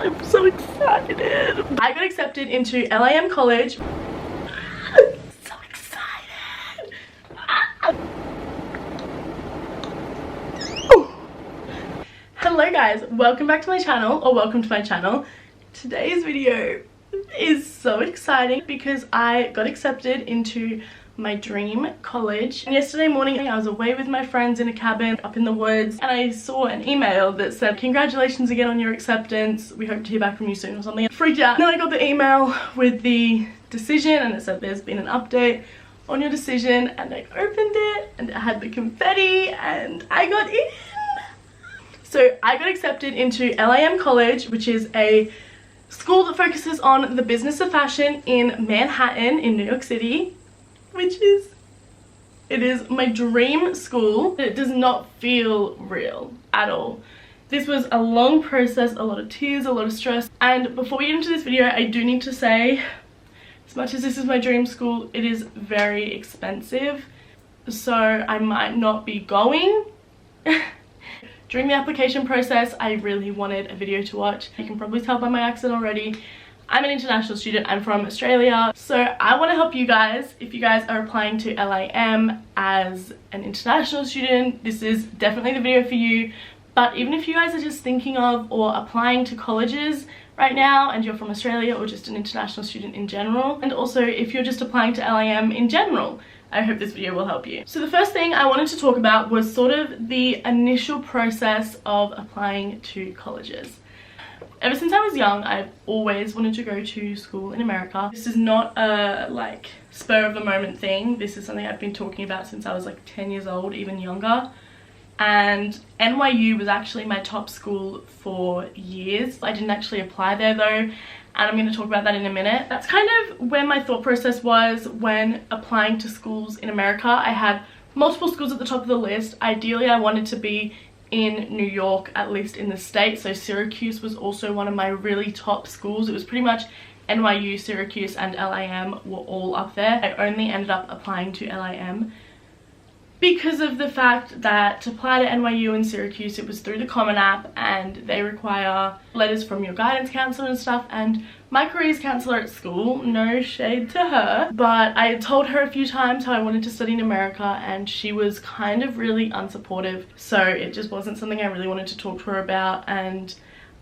I'm so excited. I got accepted into LIM college. So excited. Hello guys, welcome back to my channel, or welcome to my channel. Today's video is so exciting because I got accepted into my dream college. And yesterday morning I was away with my friends in a cabin up in the woods, and I saw an email that said, "Congratulations again on your acceptance. We hope to hear back from you soon," or something. I freaked out. Then I got the email with the decision, and it said there's been an update on your decision, and I opened it and it had the confetti and I got in. So I got accepted into LIM college, which is a school that focuses on the business of fashion in Manhattan in New York City, it is my dream school. It does not feel real at all. This was a long process, a lot of tears, a lot of stress. And before we get into this video, I do need to say, as much as this is my dream school, it is very expensive. So I might not be going. During the application process, I really wanted a video to watch. You can probably tell by my accent already. I'm an international student, I'm from Australia, so I want to help you guys. If you guys are applying to LIM as an international student, this is definitely the video for you. But even if you guys are just thinking of or applying to colleges right now and you're from Australia, or just an international student in general, and also if you're just applying to LIM in general, I hope this video will help you. So the first thing I wanted to talk about was sort of the initial process of applying to colleges. Ever since I was young, I've always wanted to go to school in America. This is not a like spur of the moment thing. This is something I've been talking about since I was like 10 years old, even younger. And NYU was actually my top school for years. I didn't actually apply there though, and I'm going to talk about that in a minute. That's kind of where my thought process was when applying to schools in America. I had multiple schools at the top of the list. Ideally, I wanted to be in New York, at least in the States. So Syracuse was also one of my really top schools. It was pretty much NYU, Syracuse and LIM were all up there. I only ended up applying to LIM because of the fact that to apply to NYU and Syracuse, it was through the Common App, and they require letters from your guidance counselor and stuff. And my careers counselor at school, no shade to her, but I had told her a few times how I wanted to study in America, and she was kind of really unsupportive. So it just wasn't something I really wanted to talk to her about, and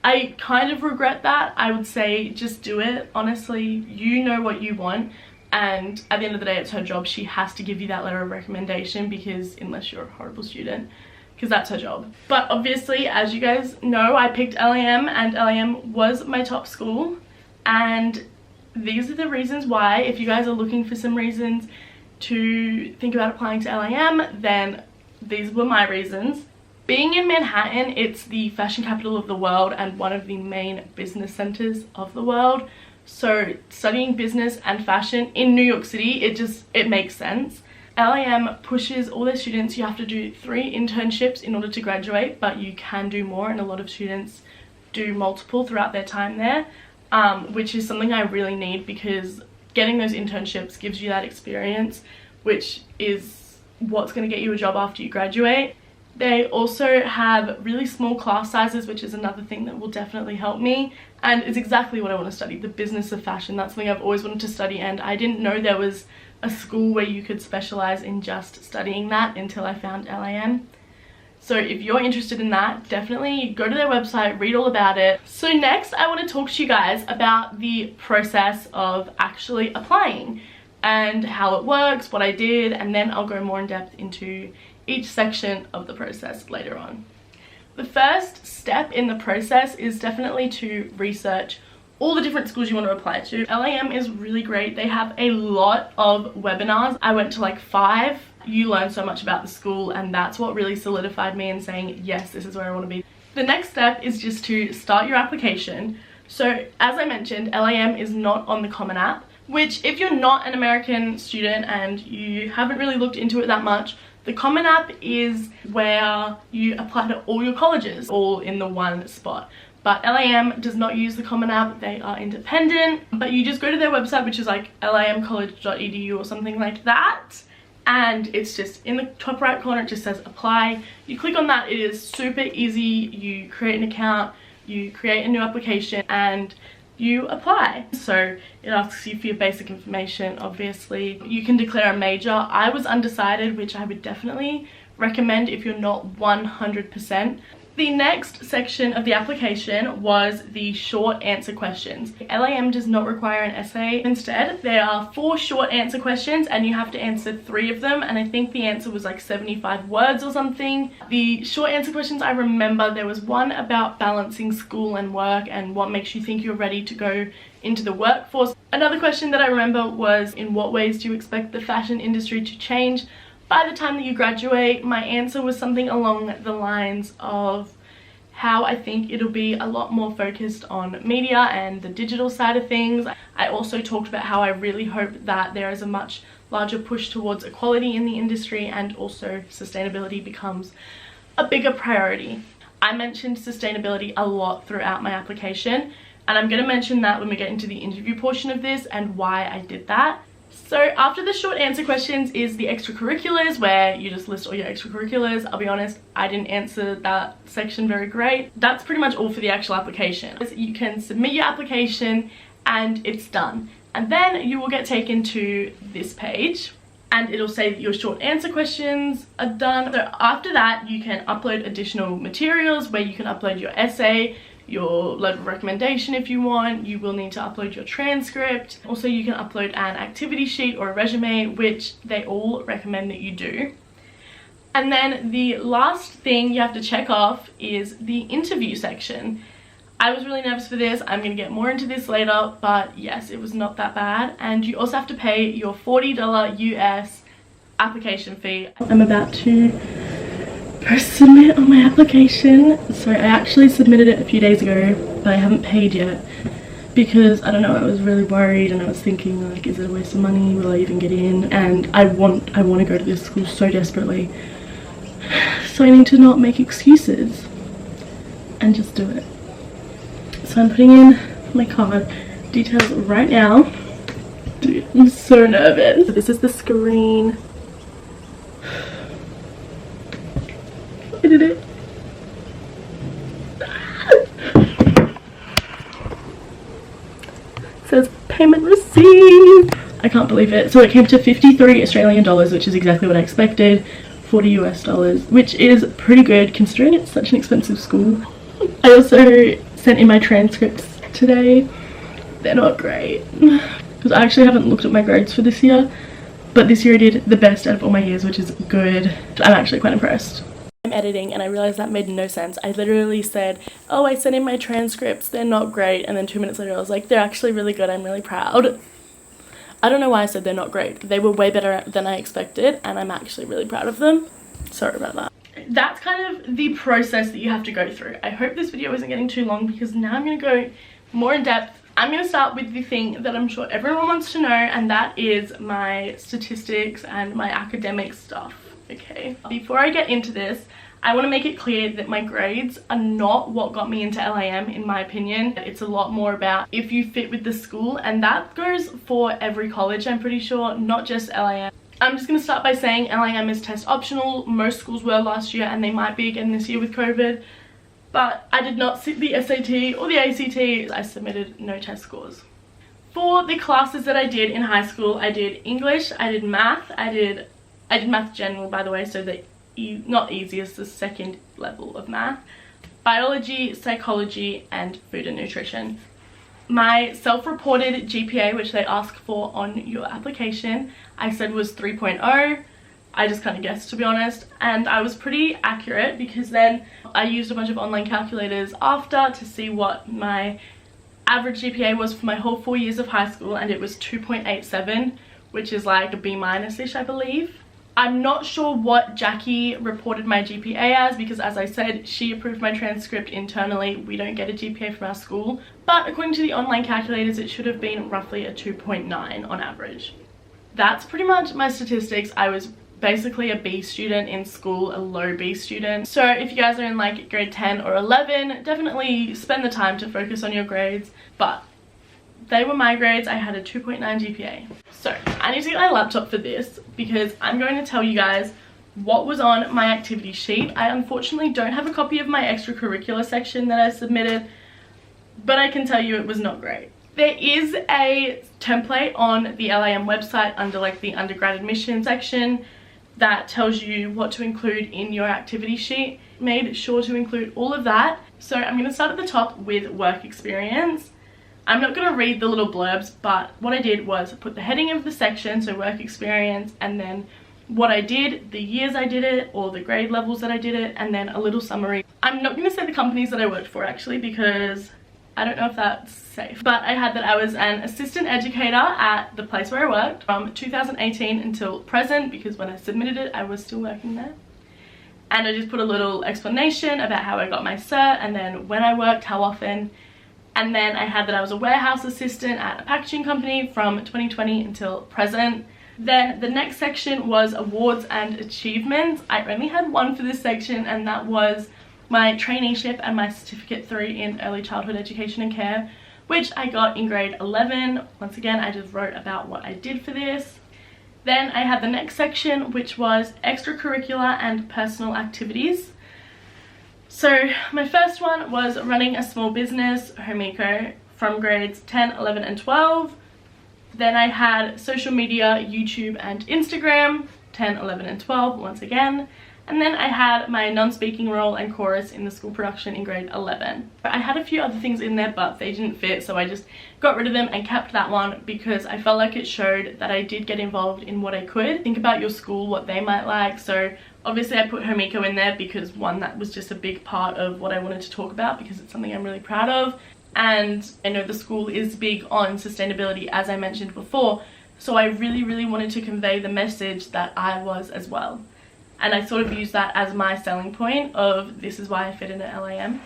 I kind of regret that. I would say just do it. Honestly, you know what you want. And at the end of the day, it's her job. She has to give you that letter of recommendation, because unless you're a horrible student, because that's her job. But obviously, as you guys know, I picked LIM, and LIM was my top school. And these are the reasons why. If you guys are looking for some reasons to think about applying to LIM, then these were my reasons. Being in Manhattan, it's the fashion capital of the world and one of the main business centers of the world. So studying business and fashion in New York City, it makes sense. LIM pushes all their students. You have to do 3 internships in order to graduate, but you can do more, and a lot of students do multiple throughout their time there, which is something I really need, because getting those internships gives you that experience, which is what's going to get you a job after you graduate. They also have really small class sizes, which is another thing that will definitely help me, and it's exactly what I want to study, the business of fashion. That's something I've always wanted to study, and I didn't know there was a school where you could specialize in just studying that until I found LIM. So if you're interested in that, definitely go to their website, read all about it. So next, I want to talk to you guys about the process of actually applying and how it works, what I did, and then I'll go more in depth into each section of the process later on. The first step in the process is definitely to research all the different schools you want to apply to. LIM is really great. They have a lot of webinars. I went to like 5. You learn so much about the school, and that's what really solidified me in saying, yes, this is where I want to be. The next step is just to start your application. So as I mentioned, LIM is not on the Common App, which if you're not an American student and you haven't really looked into it that much, the Common App is where you apply to all your colleges, all in the one spot. But LIM does not use the Common App. They are independent, but you just go to their website, which is like limcollege.edu or something like that, and it's just in the top right corner. It just says apply. You click on that. It is super easy. You create an account, you create a new application and you apply. So it asks you for your basic information. Obviously you can declare a major. I was undecided, which I would definitely recommend if you're not 100%. The next section of the application was the short answer questions. LIM does not require an essay. Instead, there are 4 short answer questions and you have to answer 3 of them, and I think the answer was like 75 words or something. The short answer questions, I remember there was one about balancing school and work and what makes you think you're ready to go into the workforce. Another question that I remember was, in what ways do you expect the fashion industry to change by the time that you graduate? My answer was something along the lines of how I think it'll be a lot more focused on media and the digital side of things. I also talked about how I really hope that there is a much larger push towards equality in the industry, and also sustainability becomes a bigger priority. I mentioned sustainability a lot throughout my application, and I'm going to mention that when we get into the interview portion of this and why I did that. So after the short answer questions is the extracurriculars, where you just list all your extracurriculars. I'll be honest, I didn't answer that section very great. That's pretty much all for the actual application. You can submit your application and it's done. And then you will get taken to this page and it'll say that your short answer questions are done. So after that, you can upload additional materials where you can upload your essay, your letter of recommendation if you want. You will need to upload your transcript. Also, you can upload an activity sheet or a resume, which they all recommend that you do. And then the last thing you have to check off is the interview section. I was really nervous for this. I'm going to get more into this later, but yes, it was not that bad. And you also have to pay your $40 US application fee. I'm about to press submit on my application. So I actually submitted it a few days ago, but I haven't paid yet because I don't know, I was really worried and I was thinking, like, is it a waste of money? Will I even get in? And I want to go to this school so desperately. So I need to not make excuses and just do it. So I'm putting in my card details right now. Dude, I'm so nervous. So this is the screen. I did it. It says payment received. I can't believe it. So it came to 53 Australian dollars, which is exactly what I expected. 40 US dollars, which is pretty good considering it's such an expensive school. I also sent in my transcripts today. They're not great because I actually haven't looked at my grades for this year, but this year I did the best out of all my years, which is good. I'm actually quite impressed. I'm editing and I realized that made no sense. I literally said, oh, I sent in my transcripts, they're not great, and then 2 minutes later I was like, they're actually really good, I'm really proud. I don't know why I said they're not great. They were way better than I expected and I'm actually really proud of them. Sorry about that. That's kind of the process that you have to go through. I hope this video isn't getting too long because now I'm going to go more in depth. I'm going to start with the thing that I'm sure everyone wants to know, and that is my statistics and my academic stuff. Okay, before I get into this, I want to make it clear that my grades are not what got me into LIM, in my opinion. It's a lot more about if you fit with the school, and that goes for every college, I'm pretty sure, not just LIM. I'm just going to start by saying LIM is test optional. Most schools were last year and they might be again this year with COVID. But I did not sit the SAT or the ACT. I submitted no test scores. For the classes that I did in high school, I did English, I did math, I did math general, by the way, so the not easiest, the second level of math, biology, psychology, and food and nutrition. My self-reported GPA, which they ask for on your application, I said was 3.0. I just kind of guessed, to be honest, and I was pretty accurate because then I used a bunch of online calculators after to see what my average GPA was for my whole 4 years of high school, and it was 2.87, which is like a B-ish, I believe. I'm not sure what Jackie reported my GPA as because, as I said, she approved my transcript internally. We don't get a GPA from our school, but according to the online calculators, it should have been roughly a 2.9 on average. That's pretty much my statistics. I was basically a B student in school, a low B student. So if you guys are in like grade 10 or 11, definitely spend the time to focus on your grades, but they were my grades. I had a 2.9 GPA. So I need to get my laptop for this because I'm going to tell you guys what was on my activity sheet. I unfortunately don't have a copy of my extracurricular section that I submitted, but I can tell you it was not great. There is a template on the LIM website under like the undergrad admission section that tells you what to include in your activity sheet. Made sure to include all of that. So I'm going to start at the top with work experience. I'm not going to read the little blurbs, but what I did was put the heading of the section, so work experience, and then what I did, the years I did it, or the grade levels that I did it, and then a little summary. I'm not going to say the companies that I worked for actually, because I don't know if that's safe. But I had that I was an assistant educator at the place where I worked from 2018 until present, because when I submitted it, I was still working there. And I just put a little explanation about how I got my cert, and then when I worked, how often. And then I had that I was a warehouse assistant at a packaging company from 2020 until present. Then the next section was awards and achievements. I only had one for this section, and that was my traineeship and my certificate 3 in early childhood education and care, which I got in grade 11. Once again, I just wrote about what I did for this. Then I had the next section, which was extracurricular and personal activities. So my first one was running a small business, Hogenbirk, from grades 10, 11 and 12. Then I had social media, YouTube and Instagram, 10, 11 and 12 once again. And then I had my non-speaking role and chorus in the school production in grade 11. I had a few other things in there, but they didn't fit, so I just got rid of them and kept that one because I felt like it showed that I did get involved in what I could. Think about your school, what they might like. So obviously I put Hogenbirk in there because one, that was just a big part of what I wanted to talk about because it's something I'm really proud of. And I know the school is big on sustainability, as I mentioned before. So I really wanted to convey the message that I was as well. And I sort of used that as my selling point of this is why I fit into LIM.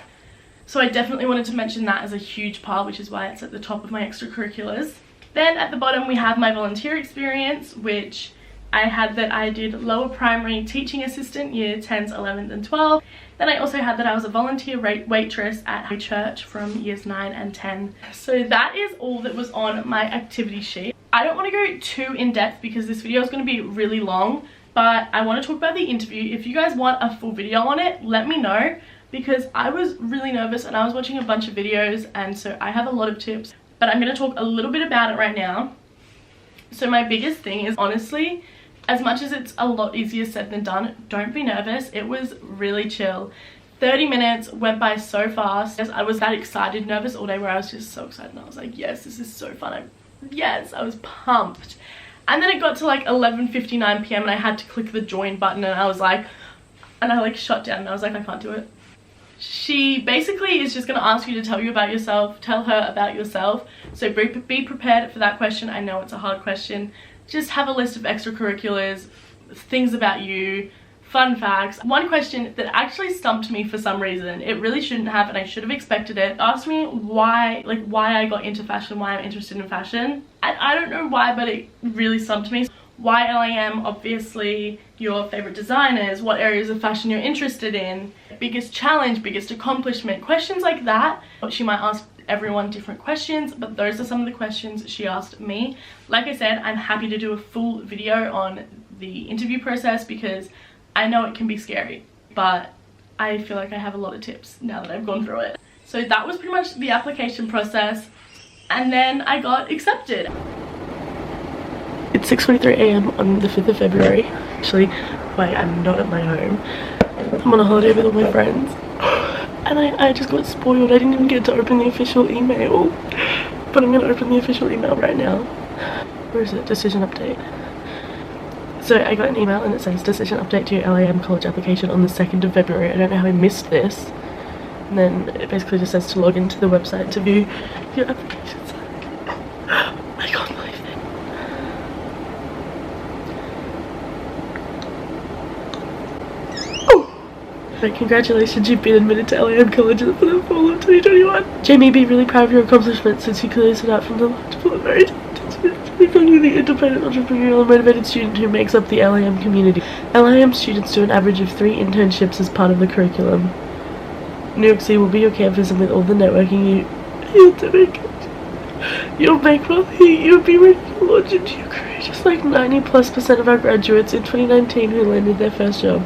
So I definitely wanted to mention that as a huge part, which is why it's at the top of my extracurriculars. Then at the bottom we have my volunteer experience, which I had that I did lower primary teaching assistant, year 10s, 11th and 12. Then I also had that I was a volunteer waitress at a church from years 9 and 10. So that is all that was on my activity sheet. I don't want to go too in depth because this video is going to be really long. But I want to talk about the interview. If you guys want a full video on it, let me know, because I was really nervous and I was watching a bunch of videos, and so I have a lot of tips, but I'm going to talk a little bit about it right now. So my biggest thing is, honestly, as much as it's a lot easier said than done, don't be nervous. It was really chill. 30 minutes went by so fast. I was that excited, nervous all day, where I was just so excited and I was like, yes, this is so fun. Yes, I was pumped. And then it got to like 11:59 p.m. and I had to click the join button, and I was like, and I like shut down and I was like, I can't do it. She basically is just going to ask you to tell you about yourself, tell her about yourself. So be prepared for that question. I know it's a hard question. Just have a list of extracurriculars, things about you, fun facts. One question that actually stumped me for some reason, it really shouldn't have and I should have expected it, asked me why I got into fashion, why I'm interested in fashion. And I don't know why, but it really stumped me. Why LIM, obviously, your favorite designers, what areas of fashion you're interested in, biggest challenge, biggest accomplishment, questions like that. She might ask everyone different questions, but those are some of the questions she asked me. Like I said, I'm happy to do a full video on the interview process because I know it can be scary, but I feel like I have a lot of tips now that I've gone through it. So that was pretty much the application process, and then I got accepted. It's 6:23 a.m. on the 5th of February. Actually, wait, I'm not at my home. I'm on a holiday with all my friends. And I just got spoiled. I didn't even get to open the official email. But I'm going to open the official email right now. Where is it? Decision update. So I got an email and it says decision update to your LIM college application on the 2nd of February. I don't know how I missed this. And then it basically just says to log into the website to view your applications. I can't believe it. So congratulations, you've been admitted to LIM College for the fall of 2021. Jamie, be really proud of your accomplishments since you clearly stood out from the large pool of very you're the independent, entrepreneurial, motivated student who makes up the LIM community. LIM students do an average of 3 internships as part of the curriculum. New York City will be your campus, and with all the networking you'll make money. You'll be ready to launch into your career, just like 90+% of our graduates in 2019 who landed their first job.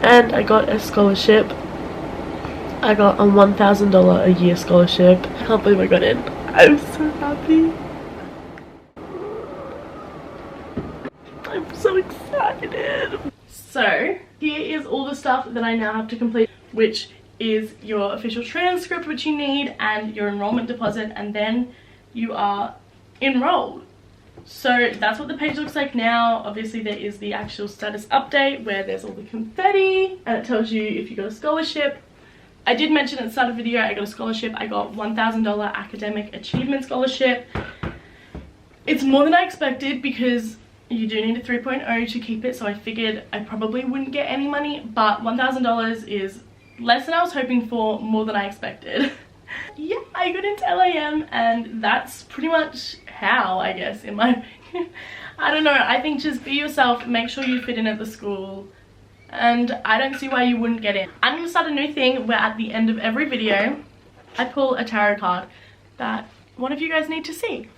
And I got a scholarship I got a $1,000 a year scholarship. I can't believe I got in. I'm so happy. I'm so excited. So here is all the stuff that I now have to complete, which is your official transcript, which you need, and your enrollment deposit, and then you are enrolled. So that's what the page looks like now. Obviously there is the actual status update where there's all the confetti and it tells you if you got a scholarship. I did mention at the start of the video I got a scholarship. I got $1,000 academic achievement scholarship. It's more than I expected because you do need a 3.0 to keep it, so I figured I probably wouldn't get any money, but $1,000 is less than I was hoping for, more than I expected. Yeah, I got into LIM and that's pretty much how, I guess, in my opinion. I don't know, I think just be yourself, make sure you fit in at the school, and I don't see why you wouldn't get in. I'm going to start a new thing where at the end of every video I pull a tarot card that one of you guys need to see.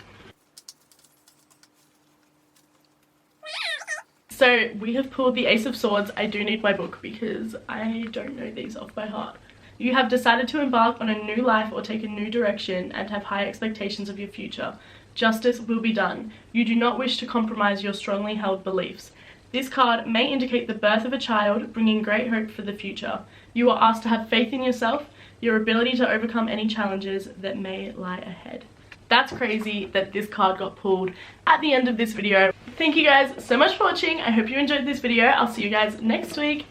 So we have pulled the Ace of Swords. I do need my book because I don't know these off by heart. You have decided to embark on a new life or take a new direction and have high expectations of your future. Justice will be done. You do not wish to compromise your strongly held beliefs. This card may indicate the birth of a child, bringing great hope for the future. You are asked to have faith in yourself, your ability to overcome any challenges that may lie ahead. That's crazy that this card got pulled at the end of this video. Thank you guys so much for watching. I hope you enjoyed this video. I'll see you guys next week.